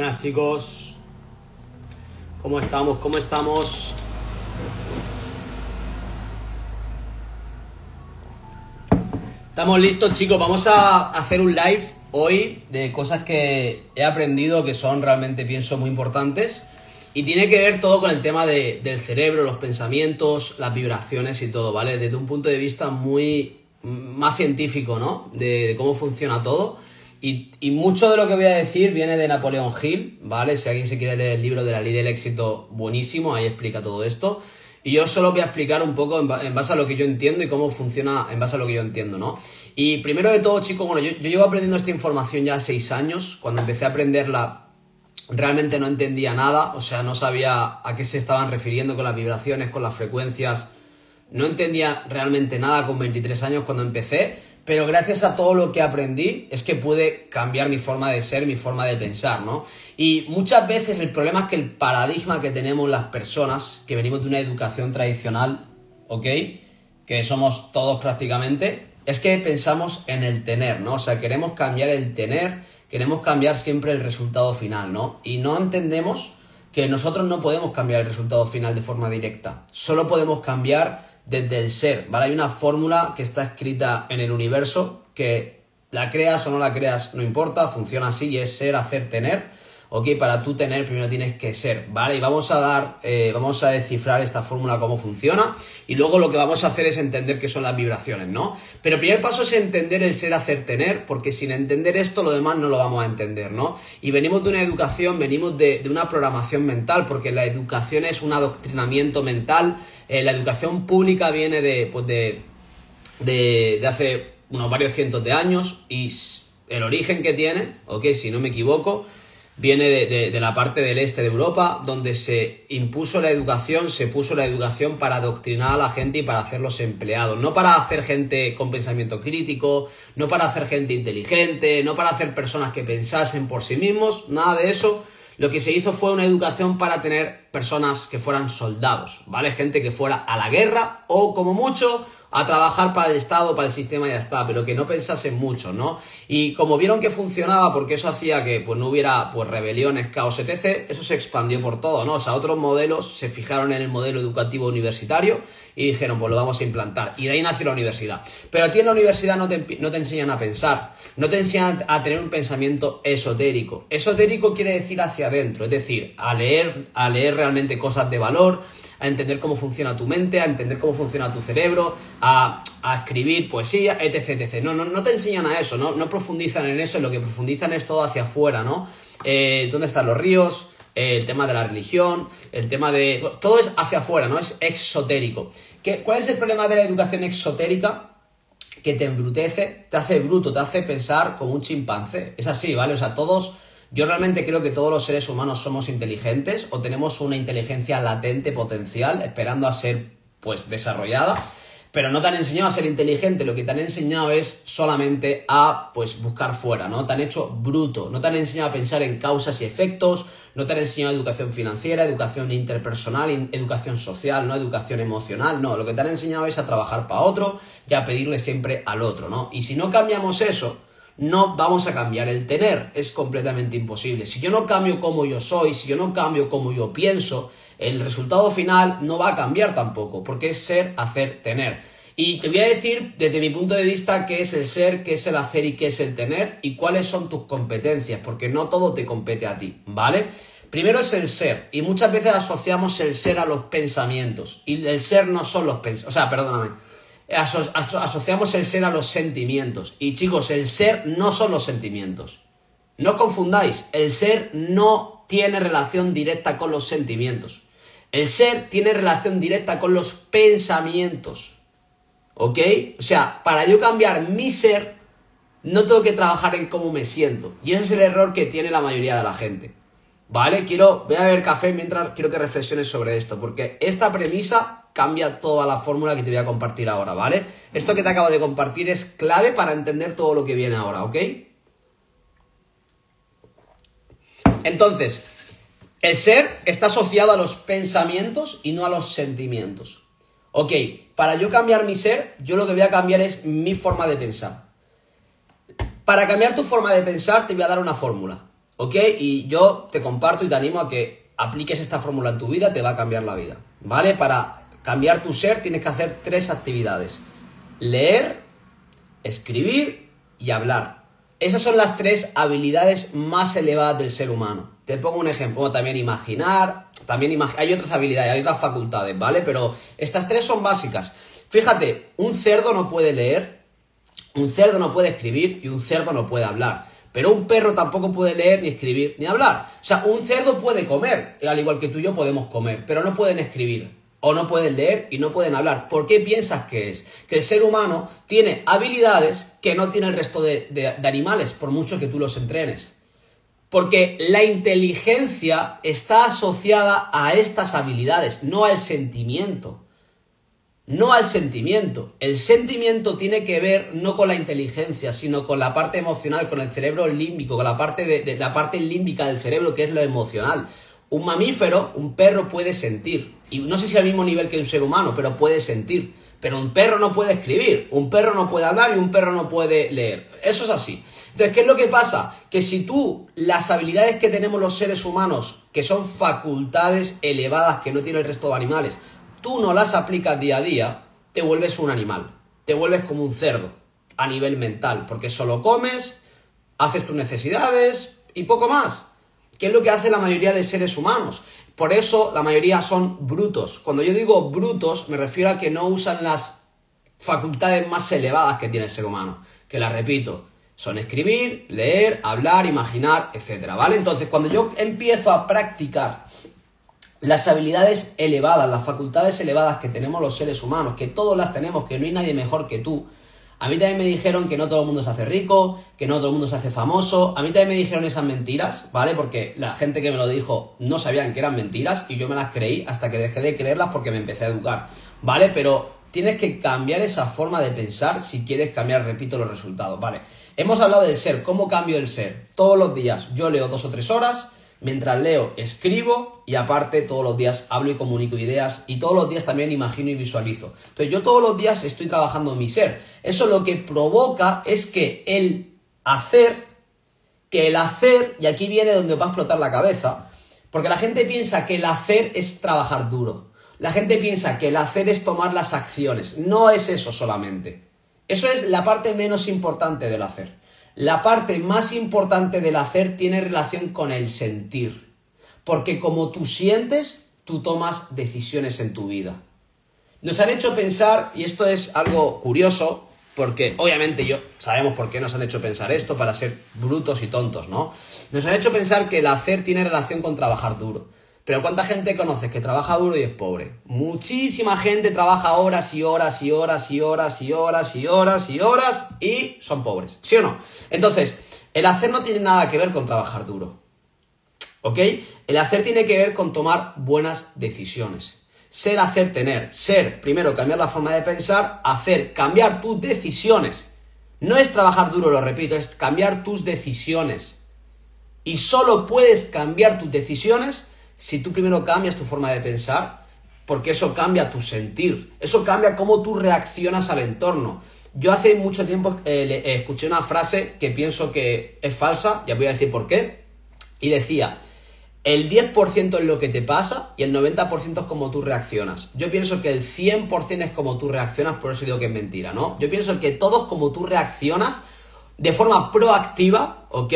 Buenas chicos, ¿cómo estamos? ¿Cómo estamos? Estamos listos chicos, vamos a hacer un live hoy de cosas que he aprendido que son realmente, pienso, muy importantes y tiene que ver todo con el tema del cerebro, los pensamientos, las vibraciones y todo, ¿vale? Desde un punto de vista más científico, ¿no? De cómo funciona todo. Y mucho de lo que voy a decir viene de Napoleón Hill, ¿vale? Si alguien se quiere leer el libro de la ley del éxito, buenísimo, ahí explica todo esto. Y yo solo voy a explicar un poco en base a lo que yo entiendo y cómo funciona en base a lo que yo entiendo, ¿no? Y primero de todo, chicos, bueno, yo llevo aprendiendo esta información ya 6 años. Cuando empecé a aprenderla, realmente no entendía nada, o sea, no sabía a qué se estaban refiriendo con las vibraciones, con las frecuencias. No entendía realmente nada con 23 años cuando empecé. Pero gracias a todo lo que aprendí es que pude cambiar mi forma de ser, mi forma de pensar, ¿no? Y muchas veces el problema es que el paradigma que tenemos las personas que venimos de una educación tradicional, ¿ok? Que somos todos prácticamente, es que pensamos en el tener, ¿no? O sea, queremos cambiar el tener, queremos cambiar siempre el resultado final, ¿no? Y no entendemos que nosotros no podemos cambiar el resultado final de forma directa. Solo podemos cambiar desde el ser, ¿vale? Hay una fórmula que está escrita en el universo que la creas o no la creas, no importa, funciona así y es ser, hacer, tener, ¿ok? Para tú tener primero tienes que ser, ¿vale? Y vamos a descifrar esta fórmula cómo funciona y luego lo que vamos a hacer es entender qué son las vibraciones, ¿no? Pero el primer paso es entender el ser, hacer, tener, porque sin entender esto lo demás no lo vamos a entender, ¿no? Y venimos de una educación, venimos de una programación mental, porque la educación es un adoctrinamiento mental. La educación pública viene de hace unos varios cientos de años y el origen que tiene, ¿ok? Si no me equivoco, viene de la parte del este de Europa, donde se puso la educación para adoctrinar a la gente y para hacerlos empleados, no para hacer gente con pensamiento crítico, no para hacer gente inteligente, no para hacer personas que pensasen por sí mismos, nada de eso. Lo que se hizo fue una educación para tener personas que fueran soldados, ¿vale? Gente que fuera a la guerra o, como mucho, a trabajar para el Estado, para el sistema y ya está, pero que no pensasen mucho, ¿no? Y como vieron que funcionaba, porque eso hacía que pues no hubiera pues rebeliones, caos, etc., eso se expandió por todo, ¿no? O sea, otros modelos se fijaron en el modelo educativo universitario y dijeron, pues lo vamos a implantar. Y de ahí nació la universidad. Pero a ti en la universidad no te enseñan a pensar, no te enseñan a tener un pensamiento esotérico. Esotérico quiere decir hacia adentro, es decir, a leer realmente cosas de valor, a entender cómo funciona tu mente, a entender cómo funciona tu cerebro, a escribir poesía, etc, etc. No te enseñan a eso, no profundizan en eso, lo que profundizan es todo hacia afuera, ¿no? ¿Dónde están los ríos? El tema de la religión, el tema de... todo es hacia afuera, ¿no? Es exotérico. ¿Cuál es el problema de la educación exotérica? Que te embrutece, te hace bruto, te hace pensar como un chimpancé. Es así, ¿vale? O sea, yo realmente creo que todos los seres humanos somos inteligentes o tenemos una inteligencia latente, potencial, esperando a ser, pues, desarrollada, pero no te han enseñado a ser inteligente, lo que te han enseñado es solamente a, pues, buscar fuera, ¿no? Te han hecho bruto, no te han enseñado a pensar en causas y efectos, no te han enseñado educación financiera, educación interpersonal, educación social, no educación emocional, no, lo que te han enseñado es a trabajar para otro y a pedirle siempre al otro, ¿no? Y si no cambiamos eso, no vamos a cambiar el tener, es completamente imposible. Si yo no cambio como yo soy, si yo no cambio como yo pienso, el resultado final no va a cambiar tampoco, porque es ser, hacer, tener. Y te voy a decir desde mi punto de vista qué es el ser, qué es el hacer y qué es el tener y cuáles son tus competencias, porque no todo te compete a ti, ¿vale? Primero es el ser, y muchas veces asociamos el ser a los pensamientos, y el ser no son los pensamientos, o sea, perdóname, asociamos el ser a los sentimientos. Y chicos, el ser no son los sentimientos. No os confundáis, el ser no tiene relación directa con los sentimientos. El ser tiene relación directa con los pensamientos. ¿Ok? O sea, para yo cambiar mi ser, no tengo que trabajar en cómo me siento. Y ese es el error que tiene la mayoría de la gente. ¿Vale? Voy a beber café mientras quiero que reflexiones sobre esto, porque esta premisa cambia toda la fórmula que te voy a compartir ahora, ¿vale? Esto que te acabo de compartir es clave para entender todo lo que viene ahora, ¿ok? Entonces, el ser está asociado a los pensamientos y no a los sentimientos. Ok, para yo cambiar mi ser, yo lo que voy a cambiar es mi forma de pensar. Para cambiar tu forma de pensar te voy a dar una fórmula. ¿ok? Y yo te comparto y te animo a que apliques esta fórmula en tu vida, te va a cambiar la vida, ¿vale? Para cambiar tu ser tienes que hacer 3 actividades: leer, escribir y hablar. Esas son las 3 habilidades más elevadas del ser humano. Te pongo un ejemplo, también imaginar, hay otras habilidades, hay otras facultades, ¿vale? Pero estas 3 son básicas. Fíjate, un cerdo no puede leer, un cerdo no puede escribir y un cerdo no puede hablar. Pero un perro tampoco puede leer, ni escribir, ni hablar. O sea, un cerdo puede comer, al igual que tú y yo podemos comer, pero no pueden escribir, o no pueden leer y no pueden hablar. ¿Por qué piensas que es? Que el ser humano tiene habilidades que no tiene el resto de animales, por mucho que tú los entrenes. Porque la inteligencia está asociada a estas habilidades, no al sentimiento. No al sentimiento. El sentimiento tiene que ver no con la inteligencia, sino con la parte emocional, con el cerebro límbico, con la parte la parte límbica del cerebro, que es lo emocional. Un mamífero, un perro puede sentir. Y no sé si al mismo nivel que un ser humano, pero puede sentir. Pero un perro no puede escribir, un perro no puede hablar y un perro no puede leer. Eso es así. Entonces, ¿qué es lo que pasa? Que si tú, las habilidades que tenemos los seres humanos, que son facultades elevadas que no tiene el resto de animales, tú no las aplicas día a día, te vuelves un animal. Te vuelves como un cerdo a nivel mental, porque solo comes, haces tus necesidades y poco más. ¿Qué es lo que hace la mayoría de seres humanos? Por eso la mayoría son brutos. Cuando yo digo brutos, me refiero a que no usan las facultades más elevadas que tiene el ser humano. Que las repito, son escribir, leer, hablar, imaginar, etcétera, ¿vale? Entonces, cuando yo empiezo a practicar las habilidades elevadas, las facultades elevadas que tenemos los seres humanos, que todos las tenemos, que no hay nadie mejor que tú. A mí también me dijeron que no todo el mundo se hace rico, que no todo el mundo se hace famoso. A mí también me dijeron esas mentiras, ¿vale? Porque la gente que me lo dijo no sabían que eran mentiras y yo me las creí hasta que dejé de creerlas porque me empecé a educar, ¿vale? Pero tienes que cambiar esa forma de pensar si quieres cambiar, repito, los resultados, ¿vale? Hemos hablado del ser. ¿Cómo cambio el ser? Todos los días yo leo 2 o 3 horas. Mientras leo, escribo y aparte todos los días hablo y comunico ideas y todos los días también imagino y visualizo. Entonces yo todos los días estoy trabajando en mi ser. Eso lo que provoca es que el hacer, y aquí viene donde va a explotar la cabeza, porque la gente piensa que el hacer es trabajar duro. La gente piensa que el hacer es tomar las acciones. No es eso solamente. Eso es la parte menos importante del hacer. La parte más importante del hacer tiene relación con el sentir. Porque como tú sientes, tú tomas decisiones en tu vida. Nos han hecho pensar, y esto es algo curioso, porque obviamente sabemos por qué nos han hecho pensar esto, para ser brutos y tontos, ¿no? Nos han hecho pensar que el hacer tiene relación con trabajar duro. Pero ¿cuánta gente conoces que trabaja duro y es pobre? Muchísima gente trabaja horas y horas y horas y horas y horas y horas y horas y son pobres, ¿sí o no? Entonces, el hacer no tiene nada que ver con trabajar duro, ¿ok? El hacer tiene que ver con tomar buenas decisiones. Ser, hacer, tener. Ser, primero, cambiar la forma de pensar. Hacer, cambiar tus decisiones. No es trabajar duro, lo repito, es cambiar tus decisiones. Y solo puedes cambiar tus decisiones si tú primero cambias tu forma de pensar, porque eso cambia tu sentir, eso cambia cómo tú reaccionas al entorno. Yo hace mucho tiempo escuché una frase que pienso que es falsa, ya voy a decir por qué, y decía, el 10% es lo que te pasa y el 90% es cómo tú reaccionas. Yo pienso que el 100% es cómo tú reaccionas, por eso digo que es mentira, ¿no? Yo pienso que todo es como tú reaccionas de forma proactiva, ¿ok?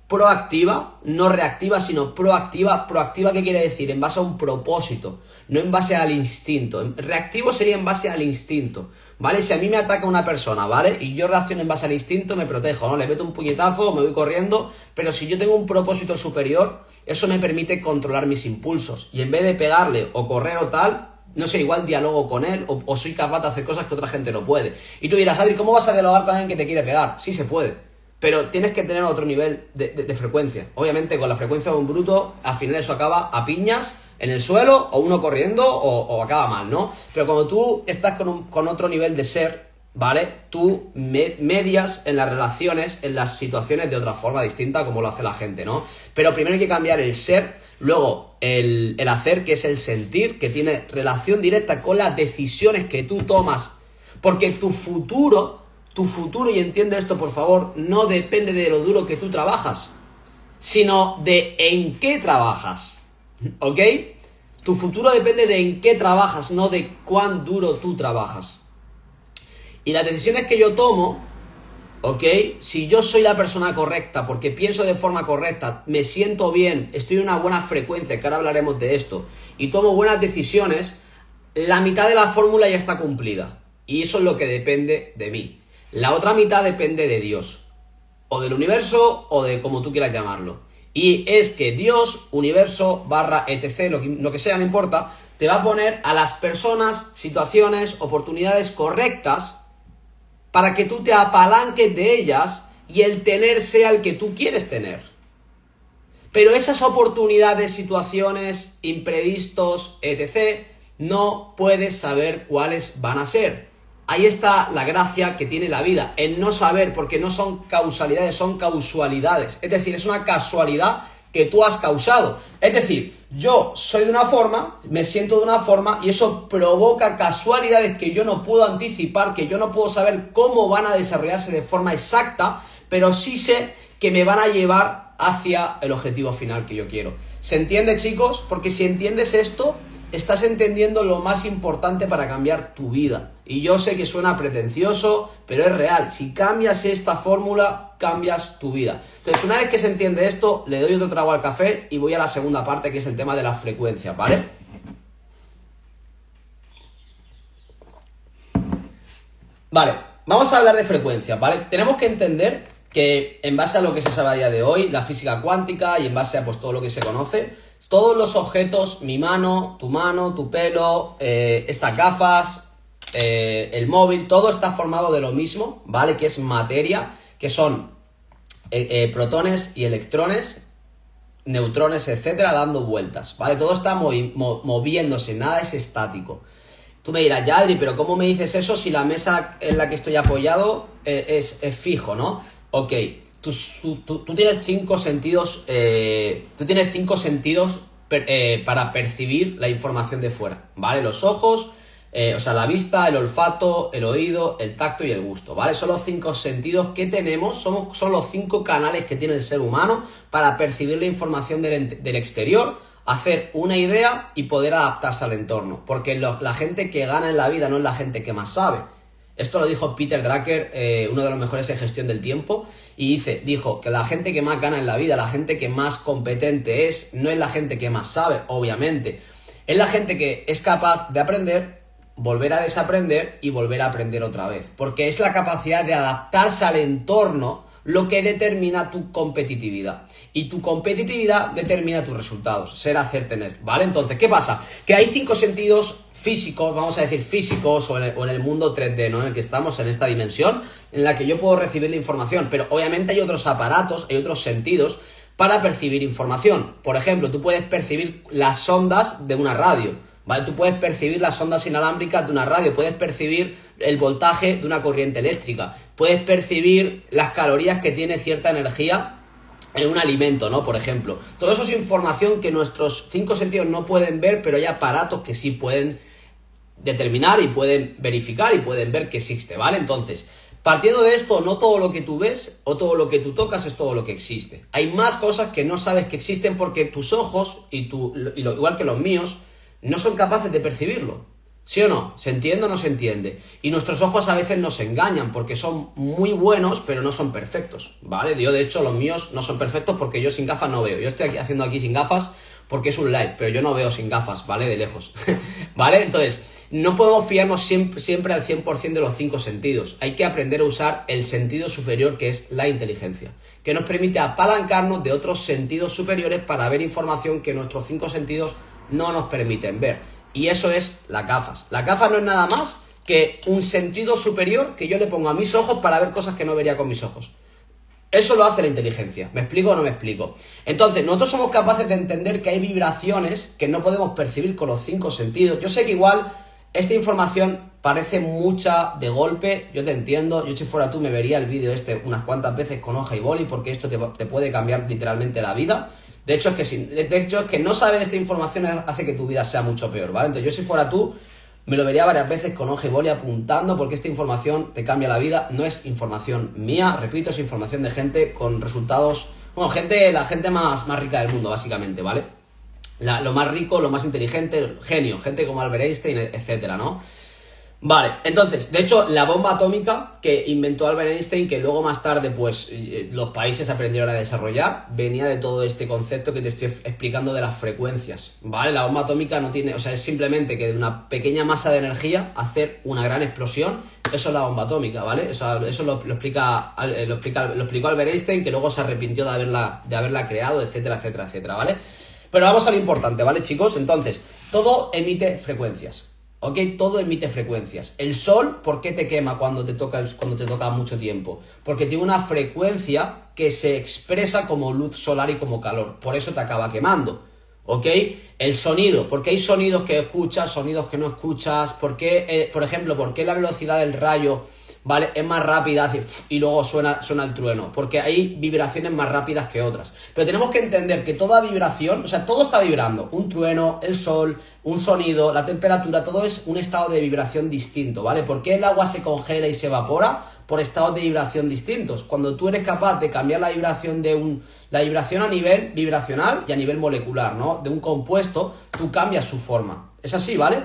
Proactiva, no reactiva, sino proactiva. ¿Proactiva qué quiere decir? En base a un propósito, no en base al instinto. Reactivo sería en base al instinto, ¿vale? Si a mí me ataca una persona, ¿vale? Y yo reacciono en base al instinto, me protejo, ¿no? Le meto un puñetazo, me voy corriendo, pero si yo tengo un propósito superior, eso me permite controlar mis impulsos. Y en vez de pegarle o correr o tal, no sé, igual dialogo con él o soy capaz de hacer cosas que otra gente no puede. Y tú dirás, Adri, ¿cómo vas a dialogar con alguien que te quiere pegar? Sí se puede. Pero tienes que tener otro nivel de frecuencia. Obviamente, con la frecuencia de un bruto, al final eso acaba a piñas en el suelo, o uno corriendo, o acaba mal, ¿no? Pero cuando tú estás con otro nivel de ser, ¿vale? Tú medias en las relaciones, en las situaciones de otra forma distinta, como lo hace la gente, ¿no? Pero primero hay que cambiar el ser, luego el hacer, que es el sentir, que tiene relación directa con las decisiones que tú tomas. Porque tu futuro, y entiende esto por favor, no depende de lo duro que tú trabajas. sino de en qué trabajas, ¿ok? Tu futuro depende de en qué trabajas, no de cuán duro tú trabajas. Y las decisiones que yo tomo, ¿ok? Si yo soy la persona correcta, porque pienso de forma correcta, me siento bien, estoy en una buena frecuencia, que ahora hablaremos de esto, y tomo buenas decisiones, la mitad de la fórmula ya está cumplida. Y eso es lo que depende de mí. La otra mitad depende de Dios, o del universo, o de como tú quieras llamarlo. Y es que Dios, universo, barra, etc., lo que sea, no importa, te va a poner a las personas, situaciones, oportunidades correctas para que tú te apalanques de ellas y el tener sea el que tú quieres tener. Pero esas oportunidades, situaciones, imprevistos, etc., no puedes saber cuáles van a ser. Ahí está la gracia que tiene la vida, en no saber, porque no son causalidades, son causalidades. Es decir, es una casualidad que tú has causado. Es decir, yo soy de una forma, me siento de una forma y eso provoca casualidades que yo no puedo anticipar, que yo no puedo saber cómo van a desarrollarse de forma exacta, pero sí sé que me van a llevar hacia el objetivo final que yo quiero. ¿Se entiende, chicos? Porque si entiendes esto, estás entendiendo lo más importante para cambiar tu vida. Y yo sé que suena pretencioso, pero es real. Si cambias esta fórmula, cambias tu vida. Entonces, una vez que se entiende esto, le doy otro trago al café y voy a la segunda parte, que es el tema de las frecuencias, ¿vale? Vale, vamos a hablar de frecuencias, ¿vale? Tenemos que entender que en base a lo que se sabe a día de hoy, la física cuántica y en base a pues todo lo que se conoce, todos los objetos, mi mano, tu pelo, estas gafas, el móvil, todo está formado de lo mismo, ¿vale? Que es materia, que son protones y electrones, neutrones, etcétera, dando vueltas, ¿vale? Todo está moviéndose, nada es estático. Tú me dirás, ya Adri, pero ¿cómo me dices eso si la mesa en la que estoy apoyado es fijo, ¿no? Ok, tú tienes 5 sentidos, para percibir la información de fuera, ¿vale? Los ojos, o sea, la vista, el olfato, el oído, el tacto y el gusto, ¿vale? Son los 5 sentidos que tenemos, son los 5 canales que tiene el ser humano para percibir la información del exterior, hacer una idea y poder adaptarse al entorno, porque la gente que gana en la vida no es la gente que más sabe. Esto lo dijo Peter Drucker, uno de los mejores en gestión del tiempo, y dijo que la gente que más gana en la vida, la gente que más competente es, no es la gente que más sabe, obviamente. Es la gente que es capaz de aprender, volver a desaprender y volver a aprender otra vez. Porque es la capacidad de adaptarse al entorno lo que determina tu competitividad. Y tu competitividad determina tus resultados. Ser, hacer, tener, ¿vale? Entonces, ¿qué pasa? Que hay 5 sentidos físicos, vamos a decir físicos, o en el mundo 3D, ¿no? En el que estamos, en esta dimensión, en la que yo puedo recibir la información, pero obviamente hay otros aparatos, hay otros sentidos para percibir información. Por ejemplo, tú puedes percibir las ondas de una radio, ¿vale? Tú puedes percibir las ondas inalámbricas de una radio, puedes percibir el voltaje de una corriente eléctrica, puedes percibir las calorías que tiene cierta energía en un alimento, ¿no? Por ejemplo. Todo eso es información que nuestros 5 sentidos no pueden ver, pero hay aparatos que sí pueden determinar y pueden verificar y pueden ver que existe, ¿vale? Entonces, partiendo de esto, no todo lo que tú ves o todo lo que tú tocas es todo lo que existe. Hay más cosas que no sabes que existen porque tus ojos, igual que los míos, no son capaces de percibirlo. ¿Sí o no? ¿Se entiende o no se entiende? Y nuestros ojos a veces nos engañan porque son muy buenos, pero no son perfectos, ¿vale? Yo, de hecho, los míos no son perfectos porque yo sin gafas no veo. Yo estoy haciendo aquí sin gafas porque es un live, pero yo no veo sin gafas, ¿vale? De lejos, ¿vale? Entonces, no podemos fiarnos siempre al 100% de los 5 sentidos. Hay que aprender a usar el sentido superior, que es la inteligencia, que nos permite apalancarnos de otros sentidos superiores para ver información que nuestros 5 sentidos no nos permiten ver. Y eso es las gafas. Las gafas no es nada más que un sentido superior que yo le pongo a mis ojos para ver cosas que no vería con mis ojos. Eso lo hace la inteligencia. ¿Me explico o no me explico? Entonces, nosotros somos capaces de entender que hay vibraciones que no podemos percibir con los 5 sentidos. Yo sé que igual esta información parece mucha de golpe, yo te entiendo. Yo, si fuera tú, me vería el vídeo unas cuantas veces con hoja y boli, porque esto te puede cambiar literalmente la vida. De hecho, es que no saber esta información hace que tu vida sea mucho peor, ¿vale? Entonces, yo, si fuera tú, me lo vería varias veces con hoja y boli apuntando, porque esta información te cambia la vida. No es información mía, repito, es información de gente con resultados, Bueno, la gente más rica del mundo, básicamente, ¿vale? Lo más rico, lo más inteligente, genio, gente como Albert Einstein, etcétera, ¿no? Vale, entonces, de hecho, la bomba atómica que inventó Albert Einstein, que luego más tarde, pues, los países aprendieron a desarrollar, venía de todo este concepto que te estoy explicando de las frecuencias, ¿vale? La bomba atómica no tiene, o sea, es simplemente que de una pequeña masa de energía hacer una gran explosión, eso es la bomba atómica, ¿vale? Eso lo explicó Albert Einstein, que luego se arrepintió de haberla creado, etcétera, etcétera, etcétera, ¿vale? Pero vamos a lo importante, ¿vale, chicos? Entonces, todo emite frecuencias. ¿Ok? Todo emite frecuencias. El sol, ¿por qué te quema cuando te toca mucho tiempo? Porque tiene una frecuencia que se expresa como luz solar y como calor. Por eso te acaba quemando. ¿Ok? El sonido. ¿Por qué hay sonidos que escuchas, sonidos que no escuchas? ¿Por qué, por ejemplo, por qué la velocidad del rayo, ¿vale?, es más rápida, hace y luego suena el trueno? Porque hay vibraciones más rápidas que otras. Pero tenemos que entender que toda vibración, o sea, todo está vibrando. Un trueno, el sol, un sonido, la temperatura, todo es un estado de vibración distinto, ¿vale? ¿Por qué el agua se congela y se evapora? Por estados de vibración distintos. Cuando tú eres capaz de cambiar la vibración la vibración a nivel vibracional y a nivel molecular, ¿no?, de un compuesto, tú cambias su forma. Es así, ¿vale?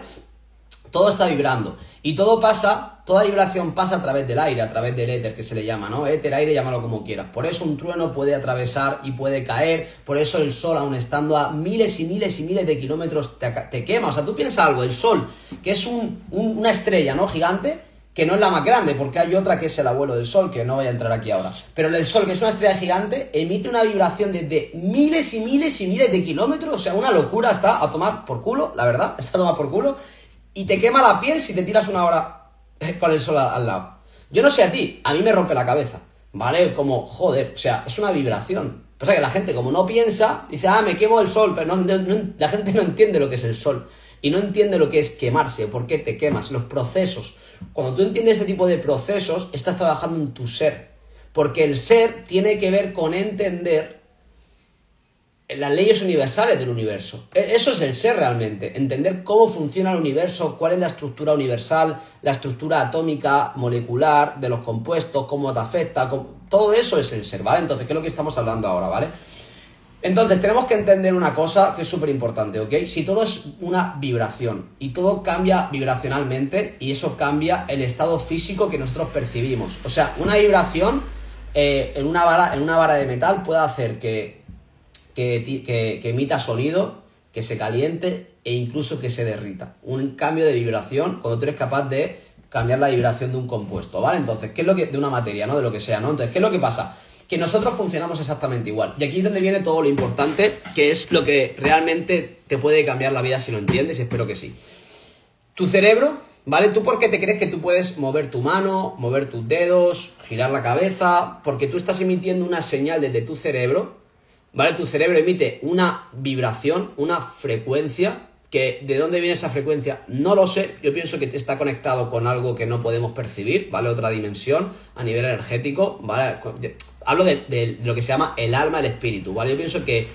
Todo está vibrando. Y toda vibración pasa a través del aire, a través del éter, que se le llama, ¿no? Éter, aire, llámalo como quieras. Por eso un trueno puede atravesar y puede caer. Por eso el sol, aun estando a miles y miles y miles de kilómetros, te quema. O sea, tú piensas algo, el sol, que es una estrella, ¿no?, gigante, que no es la más grande, porque hay otra que es el abuelo del sol, que no voy a entrar aquí ahora. Pero el sol, que es una estrella gigante, emite una vibración desde miles y miles y miles de kilómetros. O sea, una locura, está a tomar por culo, la verdad, está a tomar por culo. Y te quema la piel si te tiras una hora con el sol al lado. Yo no sé a ti, a mí me rompe la cabeza, ¿vale? Como, joder, o sea, es una vibración. Pasa que la gente, como no piensa, dice, me quemo el sol, pero la gente no entiende lo que es el sol. Y no entiende lo que es quemarse, por qué te quemas, los procesos. Cuando tú entiendes este tipo de procesos, estás trabajando en tu ser. Porque el ser tiene que ver con entender las leyes universales del universo. Eso es el ser realmente, entender cómo funciona el universo, cuál es la estructura universal, la estructura atómica, molecular, de los compuestos, cómo te afecta, todo eso es el ser, ¿vale? Entonces, ¿qué es lo que estamos hablando ahora, ¿vale? Entonces, tenemos que entender una cosa que es súper importante, ¿ok? Si todo es una vibración y todo cambia vibracionalmente y eso cambia el estado físico que nosotros percibimos. O sea, una vibración en una vara de metal puede hacer que emita sonido, que se caliente e incluso que se derrita. Un cambio de vibración cuando tú eres capaz de cambiar la vibración de un compuesto, ¿vale? Entonces, ¿qué es lo que de una materia, ¿no? De lo que sea, ¿no? Entonces, ¿qué es lo que pasa? Que nosotros funcionamos exactamente igual. Y aquí es donde viene todo lo importante, que es lo que realmente te puede cambiar la vida si lo entiendes, y espero que sí. Tu cerebro, ¿vale? ¿Tú por qué te crees que tú puedes mover tu mano, mover tus dedos, girar la cabeza? Porque tú estás emitiendo una señal desde tu cerebro, ¿vale? Tu cerebro emite una vibración, una frecuencia, que ¿de dónde viene esa frecuencia? No lo sé, yo pienso que está conectado con algo que no podemos percibir, ¿vale? Otra dimensión a nivel energético, ¿vale? Hablo de lo que se llama el alma, el espíritu, ¿vale? Yo pienso que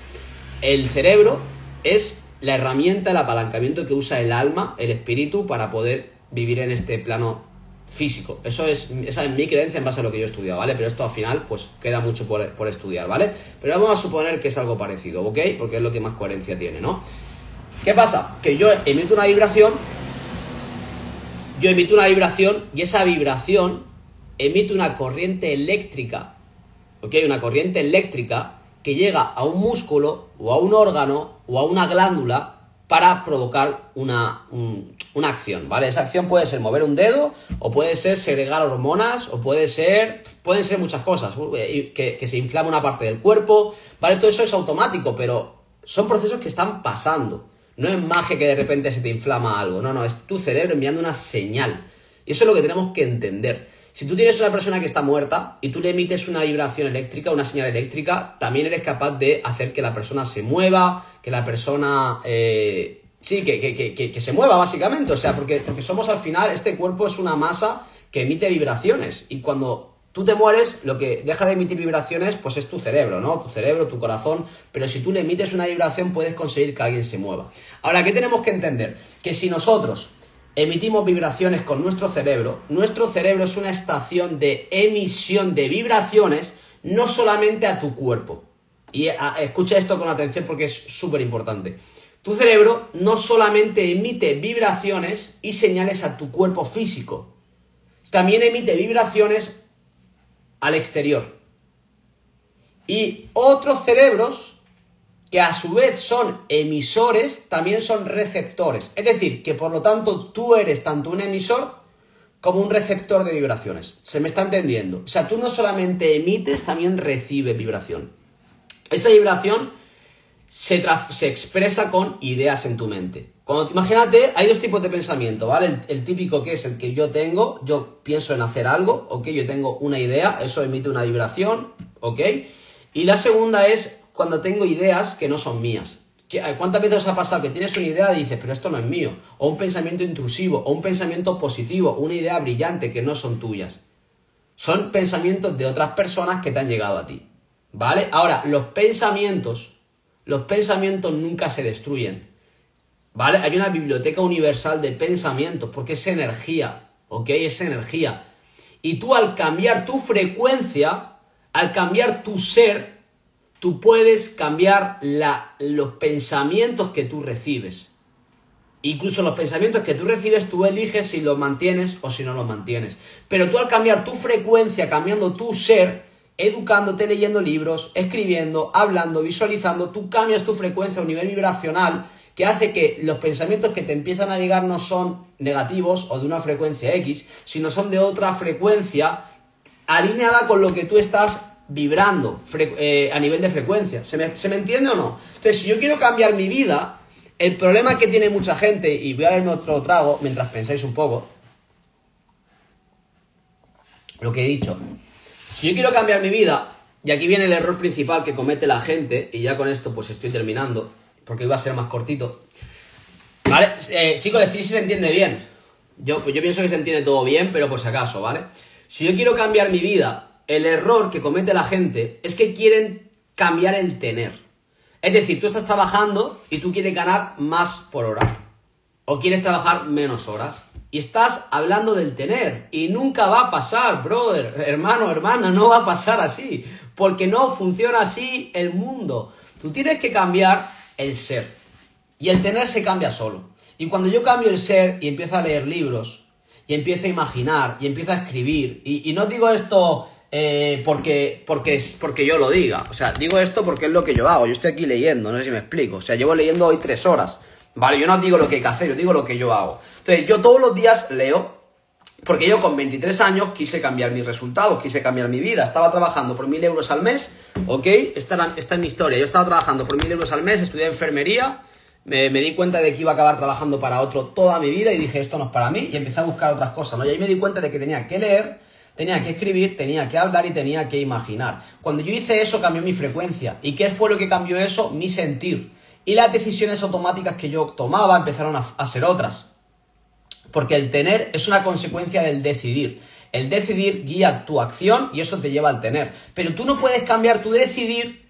el cerebro es la herramienta, el apalancamiento que usa el alma, el espíritu, para poder vivir en este plano físico. Esa es mi creencia en base a lo que yo he estudiado, ¿vale? Pero esto al final, pues, queda mucho por estudiar, ¿vale? Pero vamos a suponer que es algo parecido, ¿ok? Porque es lo que más coherencia tiene, ¿no? ¿Qué pasa? Que yo emito una vibración y esa vibración emite una corriente eléctrica, ¿ok? Una corriente eléctrica que llega a un músculo o a un órgano o a una glándula para provocar una acción, ¿vale? Esa acción puede ser mover un dedo, o puede ser segregar hormonas, o pueden ser muchas cosas, que se inflame una parte del cuerpo, ¿vale? Todo eso es automático, pero son procesos que están pasando. No es magia que de repente se te inflama algo, no, es tu cerebro enviando una señal. Y eso es lo que tenemos que entender. Si tú tienes una persona que está muerta y tú le emites una vibración eléctrica, una señal eléctrica, también eres capaz de hacer que la persona se mueva, que la persona... que se mueva básicamente, o sea, porque somos al final, este cuerpo es una masa que emite vibraciones y cuando tú te mueres, lo que deja de emitir vibraciones, pues es tu cerebro, ¿no? Tu cerebro, tu corazón, pero si tú le emites una vibración puedes conseguir que alguien se mueva. Ahora, ¿qué tenemos que entender? Que si nosotros emitimos vibraciones con nuestro cerebro es una estación de emisión de vibraciones, no solamente a tu cuerpo, Y escucha esto con atención porque es súper importante. Tu cerebro no solamente emite vibraciones y señales a tu cuerpo físico, también emite vibraciones al exterior. Y otros cerebros, que a su vez son emisores, también son receptores. Es decir, que por lo tanto tú eres tanto un emisor como un receptor de vibraciones. ¿Se me está entendiendo? O sea, tú no solamente emites, también recibes vibración. Esa vibración se expresa con ideas en tu mente. Imagínate, hay dos tipos de pensamiento, ¿vale? El típico, que es el que yo tengo, yo pienso en hacer algo, ¿ok? Yo tengo una idea, eso emite una vibración, ¿ok? Y la segunda es cuando tengo ideas que no son mías. ¿Cuántas veces os ha pasado que tienes una idea y dices, pero esto no es mío? O un pensamiento intrusivo, o un pensamiento positivo, una idea brillante que no son tuyas. Son pensamientos de otras personas que te han llegado a ti, ¿vale? Ahora, los pensamientos nunca se destruyen, ¿vale? Hay una biblioteca universal de pensamientos porque es energía, ¿ok? Es energía. Y tú, al cambiar tu frecuencia, al cambiar tu ser, tú puedes cambiar los pensamientos que tú recibes. Incluso los pensamientos que tú recibes, tú eliges si los mantienes o si no los mantienes. Pero tú, al cambiar tu frecuencia, cambiando tu ser, educándote, leyendo libros, escribiendo, hablando, visualizando, tú cambias tu frecuencia a un nivel vibracional que hace que los pensamientos que te empiezan a llegar no son negativos o de una frecuencia X, sino son de otra frecuencia alineada con lo que tú estás vibrando a nivel de frecuencia. ¿Se me entiende o no? Entonces, si yo quiero cambiar mi vida, el problema que tiene mucha gente, y voy a darme otro trago mientras pensáis un poco lo que he dicho. Si yo quiero cambiar mi vida, y aquí viene el error principal que comete la gente, y ya con esto pues estoy terminando, porque iba a ser más cortito. ¿Vale? Chicos, decid si se entiende bien. Yo pienso que se entiende todo bien, pero por si acaso, ¿vale? Si yo quiero cambiar mi vida, el error que comete la gente es que quieren cambiar el tener. Es decir, tú estás trabajando y tú quieres ganar más por hora. O quieres trabajar menos horas. Y estás hablando del tener. Y nunca va a pasar, brother, hermano, hermana, no va a pasar así. Porque no funciona así el mundo. Tú tienes que cambiar el ser. Y el tener se cambia solo. Y cuando yo cambio el ser y empiezo a leer libros, y empiezo a imaginar, y empiezo a escribir, y no digo esto porque yo lo diga. O sea, digo esto porque es lo que yo hago. Yo estoy aquí leyendo, no sé si me explico. O sea, llevo leyendo hoy 3 horas. Vale, yo no digo lo que hay que hacer, yo digo lo que yo hago. Entonces, yo todos los días leo, porque yo con 23 años quise cambiar mis resultados, quise cambiar mi vida. Estaba trabajando por 1.000 euros al mes, ¿ok? Esta es mi historia. Yo estaba trabajando por 1.000 euros al mes, estudié enfermería, me di cuenta de que iba a acabar trabajando para otro toda mi vida y dije, esto no es para mí, y empecé a buscar otras cosas, ¿no? Y ahí me di cuenta de que tenía que leer, tenía que escribir, tenía que hablar y tenía que imaginar. Cuando yo hice eso, cambió mi frecuencia. ¿Y qué fue lo que cambió eso? Mi sentir. Y las decisiones automáticas que yo tomaba empezaron a ser otras. Porque el tener es una consecuencia del decidir. El decidir guía tu acción y eso te lleva al tener. Pero tú no puedes cambiar tu decidir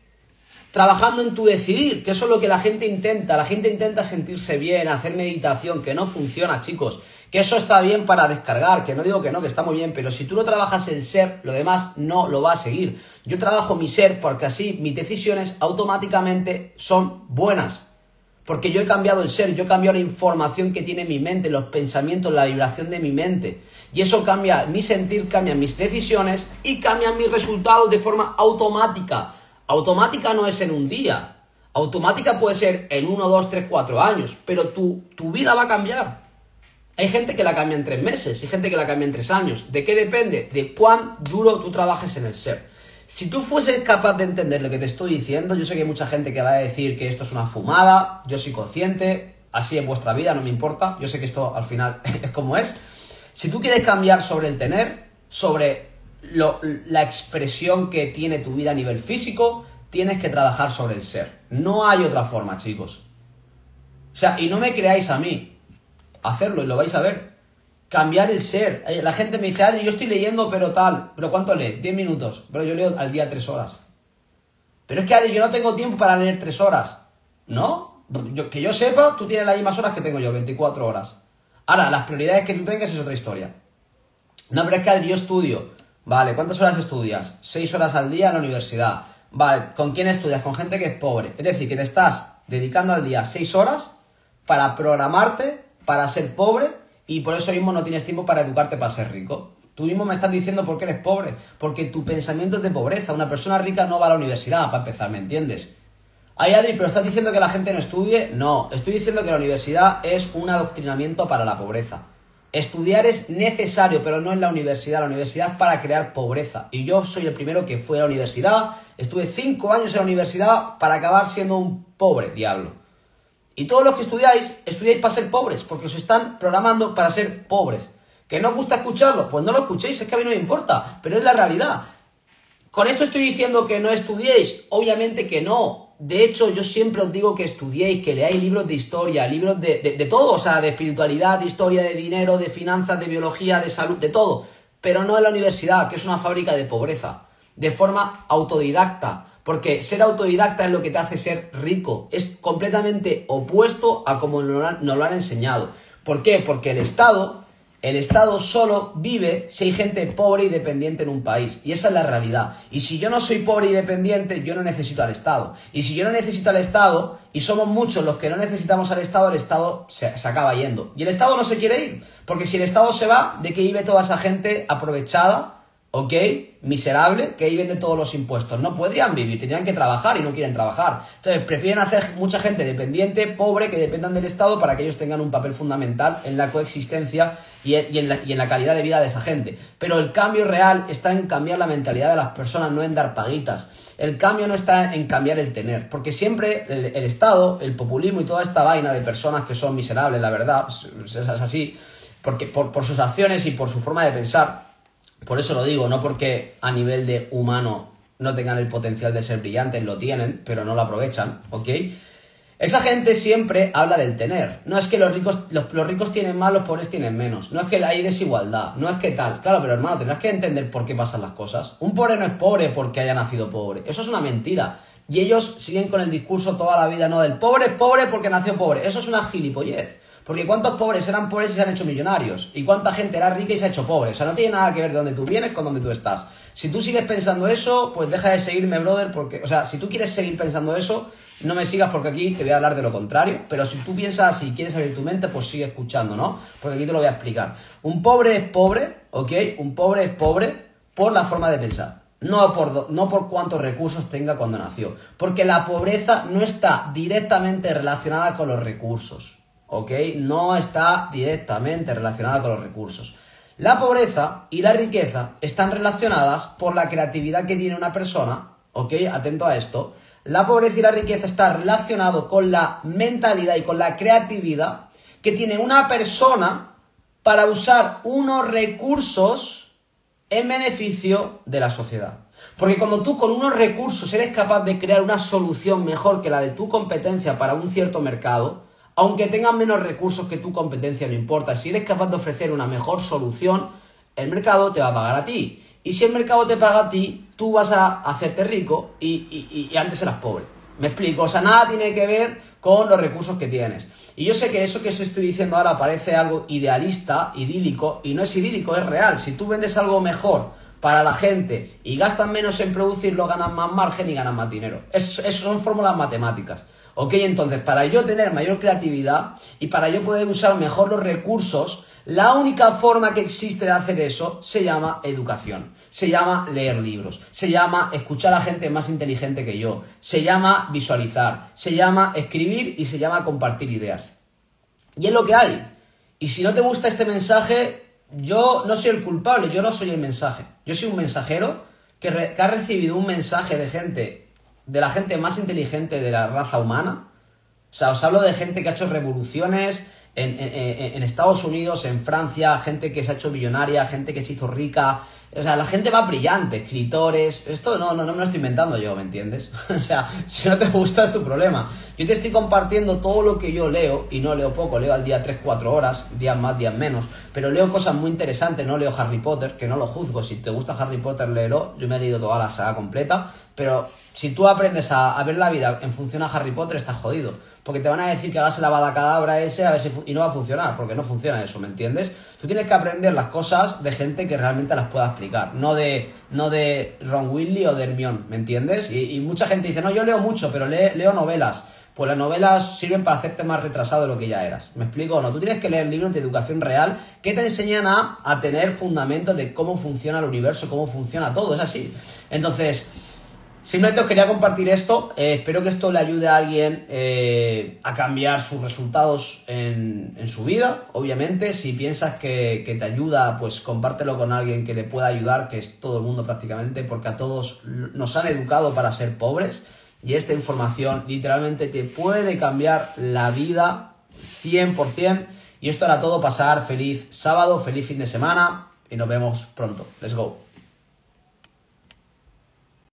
trabajando en tu decidir, que eso es lo que la gente intenta. La gente intenta sentirse bien, hacer meditación, que no funciona, chicos. Que eso está bien para descargar, que no digo que no, que está muy bien, pero si tú no trabajas el ser, lo demás no lo va a seguir. Yo trabajo mi ser porque así mis decisiones automáticamente son buenas. Porque yo he cambiado el ser, yo he cambiado la información que tiene mi mente, los pensamientos, la vibración de mi mente. Y eso cambia mi sentir, cambia mis decisiones y cambian mis resultados de forma automática. Automática no es en un día. Automática puede ser en 1, 2, 3, 4 años. Pero tu vida va a cambiar. Hay gente que la cambia en 3 meses, hay gente que la cambia en 3 años. ¿De qué depende? De cuán duro tú trabajes en el ser. Si tú fueses capaz de entender lo que te estoy diciendo, yo sé que hay mucha gente que va a decir que esto es una fumada, yo soy consciente, así es vuestra vida, no me importa, yo sé que esto al final es como es. Si tú quieres cambiar sobre el tener, sobre la expresión que tiene tu vida a nivel físico, tienes que trabajar sobre el ser. No hay otra forma, chicos. O sea, y no me creáis a mí. Hacerlo y lo vais a ver. Cambiar el ser. La gente me dice, Adri, yo estoy leyendo pero tal. ¿Pero cuánto lees? 10 minutos. Pero yo leo al día 3 horas. Pero es que, Adri, yo no tengo tiempo para leer 3 horas. ¿No? Que yo sepa, tú tienes las mismas horas que tengo yo, 24 horas. Ahora, las prioridades que tú tengas es otra historia. No, pero es que, Adri, yo estudio. Vale, ¿cuántas horas estudias? 6 horas al día en la universidad. Vale, ¿con quién estudias? Con gente que es pobre. Es decir, que te estás dedicando al día 6 horas para programarte, para ser pobre, y por eso mismo no tienes tiempo para educarte para ser rico. Tú mismo me estás diciendo por qué eres pobre, porque tu pensamiento es de pobreza. Una persona rica no va a la universidad, para empezar, ¿me entiendes? Ay, Adri, ¿pero estás diciendo que la gente no estudie? No, estoy diciendo que la universidad es un adoctrinamiento para la pobreza. Estudiar es necesario, pero no en la universidad. La universidad es para crear pobreza. Y yo soy el primero que fue a la universidad. Estuve 5 años en la universidad para acabar siendo un pobre diablo. Y todos los que estudiáis para ser pobres, porque os están programando para ser pobres. ¿Que no os gusta escucharlo? Pues no lo escuchéis, es que a mí no me importa, pero es la realidad. ¿Con esto estoy diciendo que no estudiéis? Obviamente que no. De hecho, yo siempre os digo que estudiéis, que leáis libros de historia, libros de todo, o sea, de espiritualidad, de historia, de dinero, de finanzas, de biología, de salud, de todo. Pero no en la universidad, que es una fábrica de pobreza. De forma autodidacta. Porque ser autodidacta es lo que te hace ser rico. Es completamente opuesto a como nos lo han enseñado. ¿Por qué? Porque el Estado solo vive si hay gente pobre y dependiente en un país. Y esa es la realidad. Y si yo no soy pobre y dependiente, yo no necesito al Estado. Y si yo no necesito al Estado, y somos muchos los que no necesitamos al Estado, el Estado se acaba yendo. Y el Estado no se quiere ir. Porque si el Estado se va, ¿de qué vive toda esa gente aprovechada? ¿Ok? Miserable, que viven de todos los impuestos. No podrían vivir, tendrían que trabajar y no quieren trabajar. Entonces prefieren hacer mucha gente dependiente, pobre, que dependan del Estado para que ellos tengan un papel fundamental en la coexistencia y en la calidad de vida de esa gente. Pero el cambio real está en cambiar la mentalidad de las personas, no en dar paguitas. El cambio no está en cambiar el tener, porque siempre el Estado, el populismo y toda esta vaina de personas que son miserables, la verdad, es así, porque por sus acciones y por su forma de pensar. Por eso lo digo, no porque a nivel de humano no tengan el potencial de ser brillantes, lo tienen, pero no lo aprovechan, ¿ok? Esa gente siempre habla del tener. No es que los ricos tienen más, los pobres tienen menos. No es que hay desigualdad, no es que tal. Claro, pero hermano, tendrás que entender por qué pasan las cosas. Un pobre no es pobre porque haya nacido pobre. Eso es una mentira. Y ellos siguen con el discurso toda la vida, no, del pobre es pobre porque nació pobre. Eso es una gilipollez. Porque ¿cuántos pobres eran pobres y se han hecho millonarios? ¿Y cuánta gente era rica y se ha hecho pobre? O sea, no tiene nada que ver de dónde tú vienes con dónde tú estás. Si tú sigues pensando eso, pues deja de seguirme, brother, porque... O sea, si tú quieres seguir pensando eso, no me sigas porque aquí te voy a hablar de lo contrario. Pero si tú piensas así y quieres abrir tu mente, pues sigue escuchando, ¿no? Porque aquí te lo voy a explicar. Un pobre es pobre, ¿ok? Un pobre es pobre por la forma de pensar. No por cuántos recursos tenga cuando nació. Porque la pobreza no está directamente relacionada con los recursos. ¿Ok? No está directamente relacionada con los recursos. La pobreza y la riqueza están relacionadas por la creatividad que tiene una persona, ¿ok? Atento a esto. La pobreza y la riqueza están relacionados con la mentalidad y con la creatividad que tiene una persona para usar unos recursos en beneficio de la sociedad. Porque cuando tú con unos recursos eres capaz de crear una solución mejor que la de tu competencia para un cierto mercado, aunque tengas menos recursos que tu competencia, no importa. Si eres capaz de ofrecer una mejor solución, el mercado te va a pagar a ti. Y si el mercado te paga a ti, tú vas a hacerte rico y antes eras pobre. ¿Me explico? O sea, nada tiene que ver con los recursos que tienes. Y yo sé que eso que os estoy diciendo ahora parece algo idealista, idílico, y no es idílico, es real. Si tú vendes algo mejor para la gente y gastas menos en producirlo, ganas más margen y ganas más dinero. Eso son fórmulas matemáticas. Ok, entonces, para yo tener mayor creatividad y para yo poder usar mejor los recursos, la única forma que existe de hacer eso se llama educación, se llama leer libros, se llama escuchar a gente más inteligente que yo, se llama visualizar, se llama escribir y se llama compartir ideas. Y es lo que hay. Y si no te gusta este mensaje, yo no soy el culpable, yo no soy el mensaje. Yo soy un mensajero que ha recibido un mensaje de la gente más inteligente de la raza humana. O sea, os hablo de gente que ha hecho revoluciones en Estados Unidos, en Francia, gente que se ha hecho millonaria, gente que se hizo rica. O sea, la gente más brillante, escritores. Esto no me lo estoy inventando yo, ¿me entiendes? O sea, si no te gusta es tu problema. Yo te estoy compartiendo todo lo que yo leo, y no leo poco, leo al día 3-4 horas, días más, días menos, pero leo cosas muy interesantes, no leo Harry Potter, que no lo juzgo. Si te gusta Harry Potter, léelo. Yo me he leído toda la saga completa, pero si tú aprendes a ver la vida en función a Harry Potter, estás jodido. Porque te van a decir que hagas el abadacadabra ese a ver si y no va a funcionar, porque no funciona eso, ¿me entiendes? Tú tienes que aprender las cosas de gente que realmente las pueda explicar, no de Ron Weasley o de Hermione, ¿me entiendes? Y mucha gente dice, no, yo leo mucho, pero leo novelas. Pues las novelas sirven para hacerte más retrasado de lo que ya eras. ¿Me explico o no? Tú tienes que leer libros de educación real que te enseñan a tener fundamentos de cómo funciona el universo, cómo funciona todo. Es así. Entonces, simplemente os quería compartir esto. Espero que esto le ayude a alguien a cambiar sus resultados en su vida. Obviamente, si piensas que te ayuda, pues compártelo con alguien que le pueda ayudar, que es todo el mundo prácticamente, porque a todos nos han educado para ser pobres. Y esta información literalmente te puede cambiar la vida 100%. Y esto era todo. Pasar feliz sábado, feliz fin de semana y nos vemos pronto. Let's go.